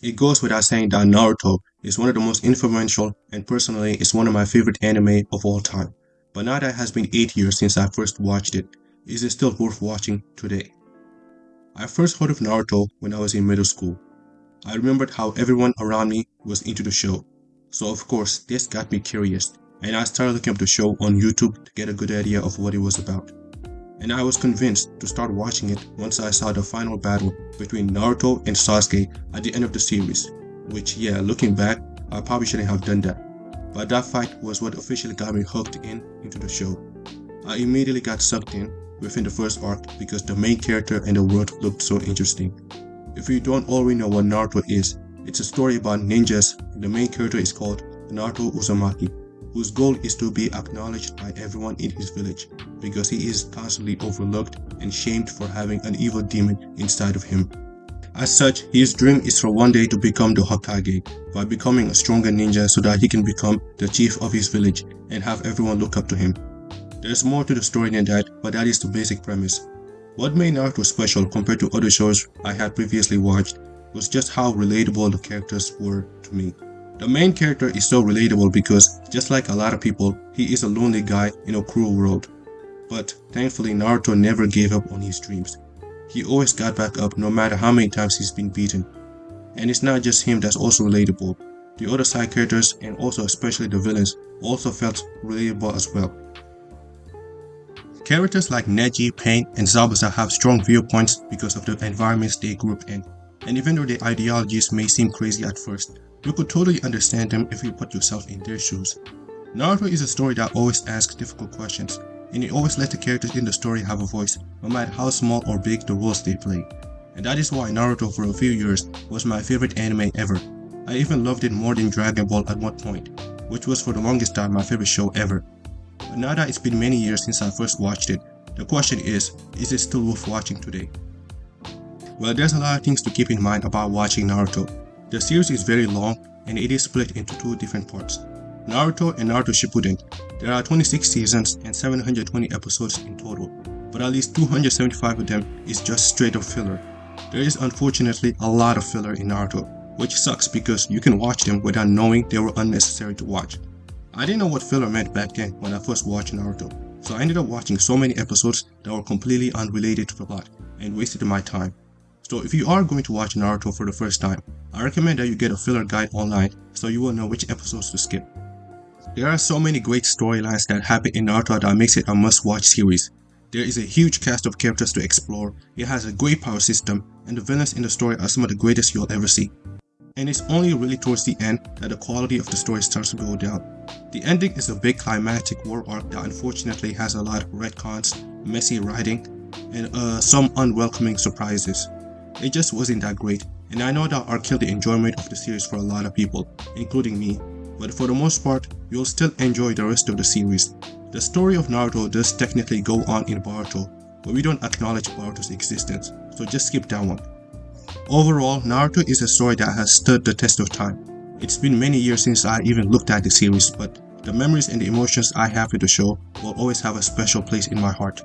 It goes without saying that Naruto is one of the most influential and personally is one of my favorite anime of all time. But now that it has been 8 years since I first watched it, is it still worth watching today? I first heard of Naruto when I was in middle school. I remembered how everyone around me was into the show. So of course, this got me curious, and I started looking up the show on YouTube to get a good idea of what it was about. And I was convinced to start watching it once I saw the final battle between Naruto and Sasuke at the end of the series, which yeah, looking back, I probably shouldn't have done that. But that fight was what officially got me hooked into the show. I immediately got sucked in within the first arc because the main character and the world looked so interesting. If you don't already know what Naruto is, it's a story about ninjas and the main character is called Naruto Uzumaki, whose goal is to be acknowledged by everyone in his village because he is constantly overlooked and shamed for having an evil demon inside of him. As such, his dream is for one day to become the Hokage by becoming a stronger ninja so that he can become the chief of his village and have everyone look up to him. There's more to the story than that, but that is the basic premise. What made Naruto special compared to other shows I had previously watched was just how relatable the characters were to me. The main character is so relatable because, just like a lot of people, he is a lonely guy in a cruel world. But thankfully Naruto never gave up on his dreams. He always got back up no matter how many times he's been beaten. And it's not just him that's also relatable. The other side characters and also especially the villains also felt relatable as well. Characters like Neji, Pain, and Zabuza have strong viewpoints because of the environments they grew up in. And even though their ideologies may seem crazy at first, you could totally understand them if you put yourself in their shoes. Naruto is a story that always asks difficult questions, and it always lets the characters in the story have a voice, no matter how small or big the roles they play. And that is why Naruto for a few years was my favorite anime ever. I even loved it more than Dragon Ball at one point, which was for the longest time my favorite show ever. But now that it's been many years since I first watched it, the question is it still worth watching today? Well, there's a lot of things to keep in mind about watching Naruto. The series is very long and it is split into two different parts. Naruto and Naruto Shippuden. There are 26 seasons and 720 episodes in total, but at least 275 of them is just straight up filler. There is unfortunately a lot of filler in Naruto, which sucks because you can watch them without knowing they were unnecessary to watch. I didn't know what filler meant back then when I first watched Naruto, so I ended up watching so many episodes that were completely unrelated to the plot and wasted my time. So if you are going to watch Naruto for the first time, I recommend that you get a filler guide online so you will know which episodes to skip. There are so many great storylines that happen in Naruto that makes it a must-watch series. There is a huge cast of characters to explore, it has a great power system, and the villains in the story are some of the greatest you'll ever see. And it's only really towards the end that the quality of the story starts to go down. The ending is a big climactic war arc that unfortunately has a lot of retcons, messy writing, and some unwelcoming surprises. It just wasn't that great, and I know that arc killed the enjoyment of the series for a lot of people, including me, but for the most part, you'll still enjoy the rest of the series. The story of Naruto does technically go on in Boruto, but we don't acknowledge Boruto's existence, so just skip that one. Overall, Naruto is a story that has stood the test of time. It's been many years since I even looked at the series, but the memories and the emotions I have with the show will always have a special place in my heart.